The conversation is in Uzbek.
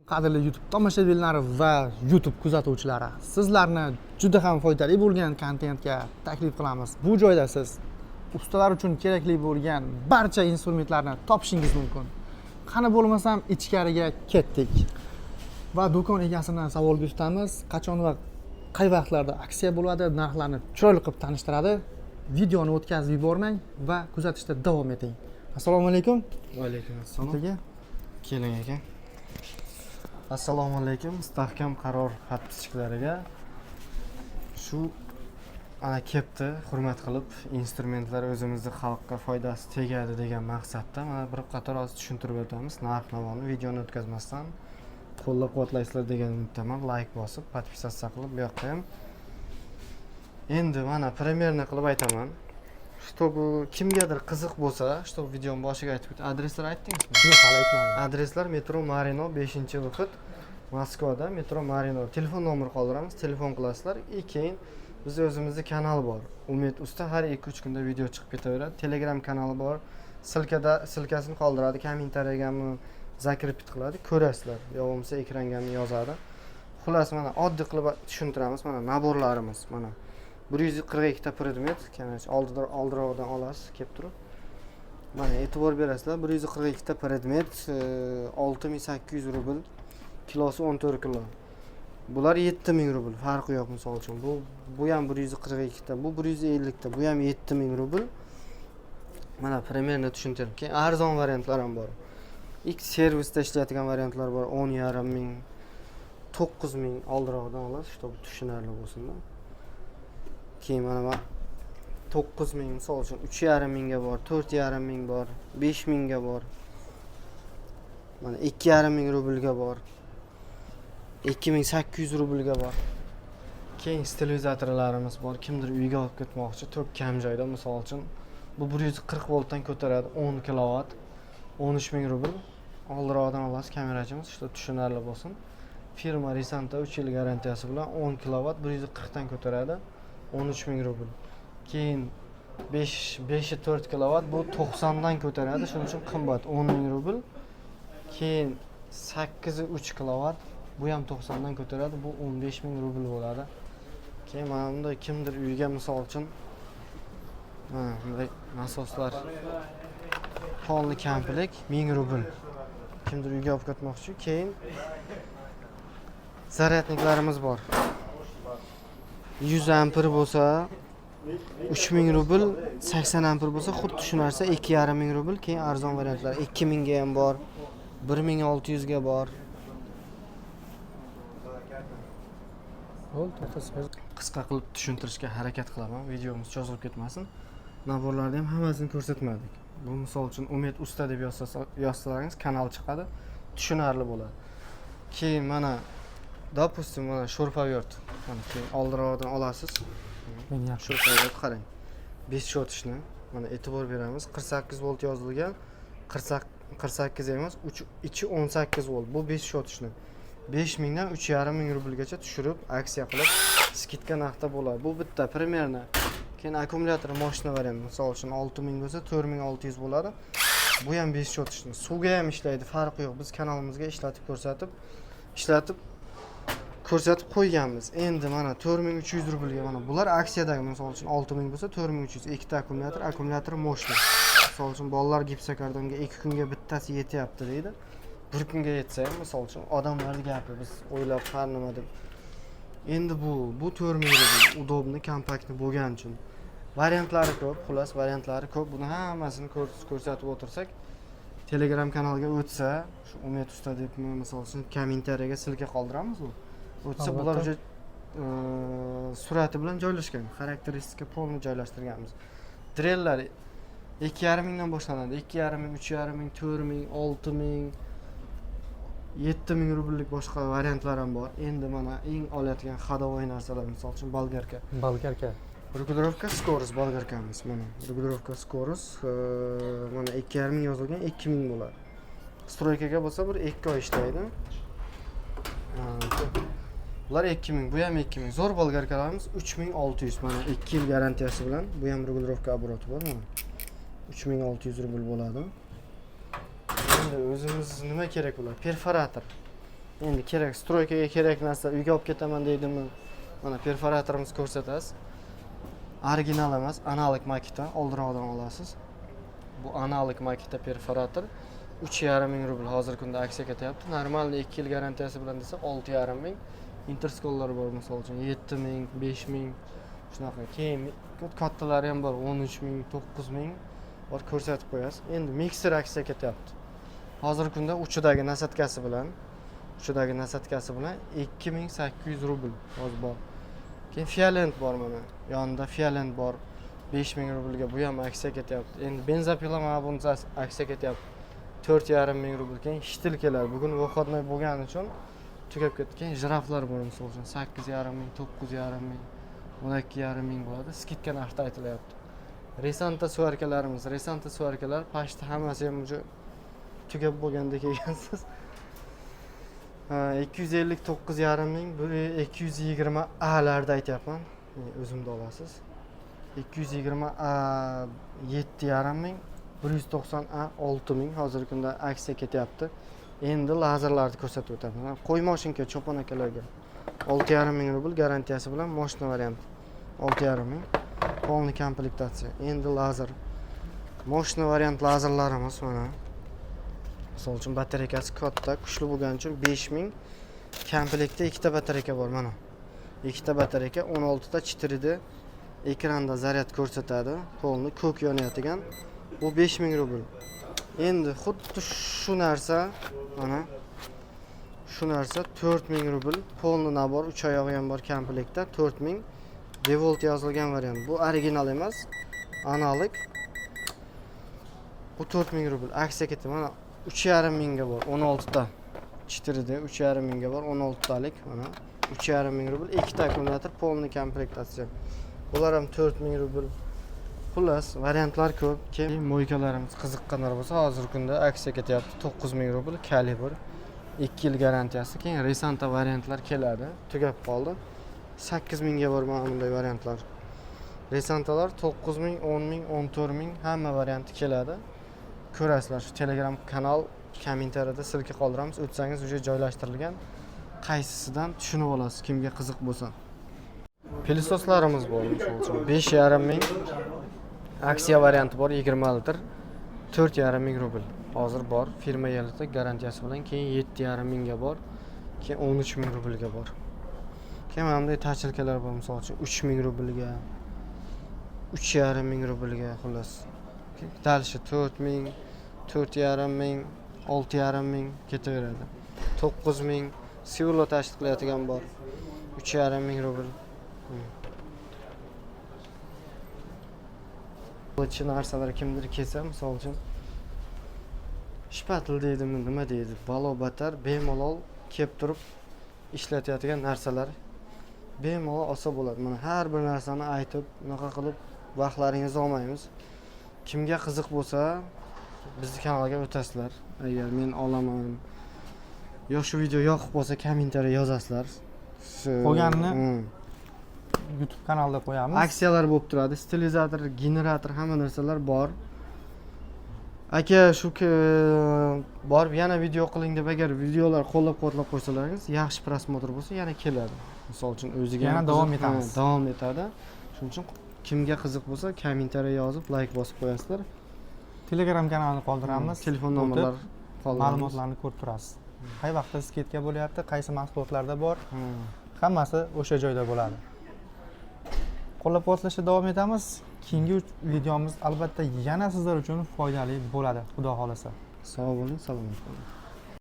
Qadrli YouTube tomoshabinlari va YouTube kuzatuvchilari, sizlarni juda ham foydali bo'lgan kontentga taklif qilamiz. Bu joyda siz ustalar uchun kerakli bo'lgan barcha instrumentlarni topishingiz mumkin. Qani bo'lmasam ichkariga ketdik. Va do'kon egasini savolga tutamiz. Qachon va qay vaqtlarda aksiya bo'ladi, narxlarni chiroyli qilib tanishtiradi. Videoni o'tkazib yubormang va kuzatishda davom eting. Assalomu alaykum. Va alaykum assalom. Aka. Keling aka. Assalomu alaykum mustahkam qaror podpischiklariga. Shu ana kepti, hurmat qilib instrumentlar o'zimizning xalqqa foydasi tegadi degan maqsadda mana bir qator oz tushuntirib o'tamiz. Narx-navoni videoni o'tkazmasdan qo'llab-quvvatlaysizlar degan umiddaman. Like bosib, podpisatsiya qilib bu yoqqa ham. Endi mana primerni qilib aytaman. Чтобы kimgadir qiziq bo'lsa, чтобы videoning boshiga aytib o'tdim. Adreslar aytdingizmi? Yo'q, hali aytmadim. Adreslar metro Marino 5-vaqt Moskvada metro Marino. Telefon nomeri qoldiramiz, telefon qilasizlar. Keyin bizning o'zimizning kanal bor. Umid usta har 2-3 kunda video chiqib ketaveradi. Telegram kanali bor. Silkasini qoldiradi, kommentariyaga ham zakripit qiladi, ko'rasizlar. Yo bo'lmasa ekranga ham yozadi. Xullas mana oddiy qilib tushuntiramiz. Mana naborlarimiz mana 142 ta predmet, oldiroqdan olasiz, kelib turib. Mana e'tibor berasizlar, 142 ta predmet, 6800 rubl, kilosi 14 kilo. Bular 7000 rubl, farqi yo'q misol uchun. Bu ham 142 ta, bu 150 ta, bu ham 7000 rubl. Mana primerni tushuntirib, keyin arzon variantlar ham bor. X servisda ishlaydigan variantlar bor, 10,5 ming, 9000 oldiroqdan olasiz, чтобы tushunarli bo'lsin-da. Keyin mana 9000 misol uchun 3,5 mingga bor, 4,5 ming bor, 5 mingga bor. Mana 2,5 ming rublga bor. 2800 rublga bor. Keyin stabilizatorlarimiz bor. Kimdir uyga olib ketmoqchi, to'p kam joyda misol uchun bu 140 voltdan ko'taradi, 10 kilovat, 13 ming rubl. Oldiroqdan olasiz, kamerachimiz shu tushunarli bo'lsin. Firma Risanta 3 yil garantiyasi bilan 10 kilovat 140 dan ko'taradi. 13 ming rubl. Keyin 5'i 4 kilovat bu 90 dan ko'taradi, shuning uchun qimmat 10 ming rubl. Keyin 8'i 3 kilovat bu ham 90 dan ko'taradi, bu 15 ming rubl bo'ladi. Keyin mana bunda kimdir uyga misol uchun bunday nasoslar polni komplekt 1000 rubl. Kimdir uyga olib ketmoqchi. Keyin zaryadniklarimiz bor. 100 ampere bo'lsa 3000 rubl, 80 ampere bo'lsa xuddi shu narsa 2,5 ming rubl. Keyin arzon variantlar 2000 ga ham bor, 1600 ga bor. Qisqa qilib tushuntirishga harakat qilaman, videomiz cho'zilib ketmasin. Naborlarni ham hammasini ko'rsatmadik. Bu misol uchun Umid usta deb yozsalaringiz kanal chiqadi, tushunarli bo'ladi. Keyin mana допустим, mana sho'rpavert. Mana keyin oldiroqdan olasiz. Men yaxshi Sho'rpavert qarang. 5 shotishni mana e'tibor beramiz. 48 volt yozilgan. 48 emas, ichi 18 volt. Bu 5 shotishni 5000 dan 3,5 ming rublgacha tushirib, aksiya qilib, skidka narxda bo'ladi. Bu bitta primerni. Keyin akkumulyator mashina varianti, misol uchun 6000 bo'lsa 4600 bo'ladi. Bu ham 5 shotishni. Suvga ham ishlaydi, farqi yo'q. Biz kanalimizga ishlatib ko'rsatib qo'yganmiz. Endi mana 4300 rublga mana bular aksiyadagi, misol uchun 6000 bo'lsa 4300, ikkita akkumulyator mashina. Misol uchun bolalar gipsokardonga 2 kunga bittasi yetyapti deydi. 1 kunga yetsa ham misol uchun odamlarning gapi biz o'ylab har nima deb. Endi bu 4000 rubl udobni, kompaktni bo'lgani uchun. Variantlari ko'p, xullas variantlari ko'p. Buni hammasini ko'rsatib o'tirsak, Telegram kanaliga o'tsa, shu Umid usta deb misol uchun kommentariyaga silka qoldiramiz u. O'tsa bular o'sha surati bilan joylashgan, xarakteristika polni joylashtirganmiz. Drellar 2,5 mingdan boshlanadi. 2,5 ming, 3,5 ming, 4 ming, 6 ming, 7 ming rubllik boshqa variantlar ham bor. Endi mana eng olayotgan ходовой narsalar, misol uchun bolgarka. Regulirovka skorost bolgarkamiz mana. Regulirovka skorost mana 2,5 ming yozilgan, 2 ming bo'ladi. Stroykaga bo'lsa bir 2 oy ishlaydi. Bular 2000, bu ham 2000. Zo'r bolgarkalarimiz 3600 mana 2 yil garantiyasi bilan. Bu ham regulirovka obroti bor mana. 3600 rubl bo'ladi. Endi o'zimiz nima kerak bo'ladi? Perforator. Endi kerak, stroykaga kerak narsa uyga olib ketaman deydimi, mana perforatorimiz ko'rsatasiz. Original emas, analog maketa, oldiroqdan olasiz. Bu analog maketa perforator 3,5 ming rubl hozirgi kunda aksiya ketyapti. Normalda 2 yil garantiyasi bilan desa 6,5 ming. Interskollar bor, misol uchun 7 ming, 5 ming shunaqa. Keyin kattalari ham bor, 13 ming, 9 ming bor, ko'rsatib qo'yasiz. Endi mikser aksiya ketyapti. Hozirgi kunda uchidagi nasatkasi bilan 2800 rubl hozir bor. Keyin Fialent bor mana. Yonida Fialent bor. 5000 rublga bu ham aksiya ketyapti. Endi benzopila mana bunisi aksiya ketyapti. 4,5 ming rubl. Keyin shtil keladi. Bugun vyuhodnoy bo'lgani uchun tugab ketdi. Keyin jiraflar bor, misol uchun 8,5 ming, 9,5 ming, 12,5 ming bo'ladi. Skidka narxda aytilyapti. Resanta suvarkalar pashta hammasi ham уже tugab bo'lganda kelgansiz. 259,5 ming, bu 220 A larda aytyapman. O'zimda olasiz. 220 A 7,5 ming, 190 A 6 ming hozirgi kunda aksiya ketyapti. Endi lazerlarni ko'rsatib o'taman. Qo'y moshinka cho'pon akalarga 6,5 ming rubl garantiyasi bilan moshina varianti. 6,5 ming. Полный komplektatsiya. Endi lazer. Moshina variant lazerlarimiz mana. Misol uchun batareykasi katta, kuchli bo'lgani uchun 5000. Komplektda ikkita batareyka bor mana. Ikkita batareyka 16 ta 4D ekranda zaryad ko'rsatadi. Polni ko'k yonayotgan. Bu 5000 rubl. Endi xuddi shu narsa mana shu narsa 4000 rubl. Polni nabor 3 oyog'i ham bor komplektda 4000. Devolt yozilgan variant. Bu original emas, analog. Bu 4000 rubl. Aksiya ketdi mana 3,5 mingga bor, 16 ta. 4D 3,5 mingga bor, 16 talik mana 3,5 ming rubl, 2 ta akkumulyator, polni komplektatsiya. Bular ham 4000 rubl. Xullas, variantlar ko'p. Keyin mo'ykalarimiz qiziqqanlar bo'lsa, hozirgi kunda aksiya ketyapti 9000 rubl, kalibr, 2 yil garantiyasi. Keyin Resanta variantlar keladi, tugab qoldi. 8000 ga bor mana bunday variantlar. Resantalar 9000, 10000, 14000 hamma varianti keladi. Ko'rasizlar, shu Telegram kanal kommentariyada silka qoldiramiz. O'tsangiz уже joylashtirilgan. Qaysisidan tushunib olasiz, kimga qiziq bo'lsa. Pilsoslarimiz bor, misol uchun 5,5 ming. Aksiya varianti bor, 20 litr. 4,5 ming rubl. Hozir bor, firma yilida garantiyasi bilan. Keyin 7,5 mingga bor. Keyin 13 ming rublga bor. Keyin mana bunday tachilkalar bor, misol uchun 3 ming rublga, 3,5 ming rublga, xullas. Dalshi 4 ming, 4,5 ming, 6,5 ming ketaveradi. 9 ming, Seulo tashkil qilayotgan bor. 3,5 ming rubl. Bo'chi narsalar kimdir kelsa, misol uchun shpatil deydimi, nima deydi? Balo-batar bemalol kelib turib ishlatayotgan narsalar bemalol olsa bo'ladi. Mana har bir narsani aytib, unaqa qilib vaqtlaringizni olmaymiz. Kimga qiziq bo'lsa, bizning kanalga o'tasizlar. Agar men olaman yo shu video yoqib bo'lsa, kommentariy yozasizlar. Qolganini YouTube kanalda qo'yamiz. Aksiyalar bo'lib turadi, stilizator, generator, hamma narsalar bor. Aka, shu borib yana video qiling deb agar videolar qo'llab-quvvatlab qo'ysalaringiz, yaxshi prosmotr bo'lsa, yana keladi. Misol uchun o'ziga yana davom etamiz. Davom etadi. Shuning uchun kimga qiziq bo'lsa, kommentariy yozib, like bosib qo'yasizlar. Telegram kanalini qoldiramiz. Telefon nomerlar qoldiramiz. Ma'lumotlarni ko'rib turasiz. Qay vaqtda skidka bo'lyapti, qaysi mahsulotlarda bor, hammasi o'sha joyda bo'ladi. Qo'llab-quvvatlashda davom etamiz. Keyingi videomiz albatta yana sizlar uchun foydali bo'ladi, xudo xolasa. Sog' bo'ling, salomat bo'ling.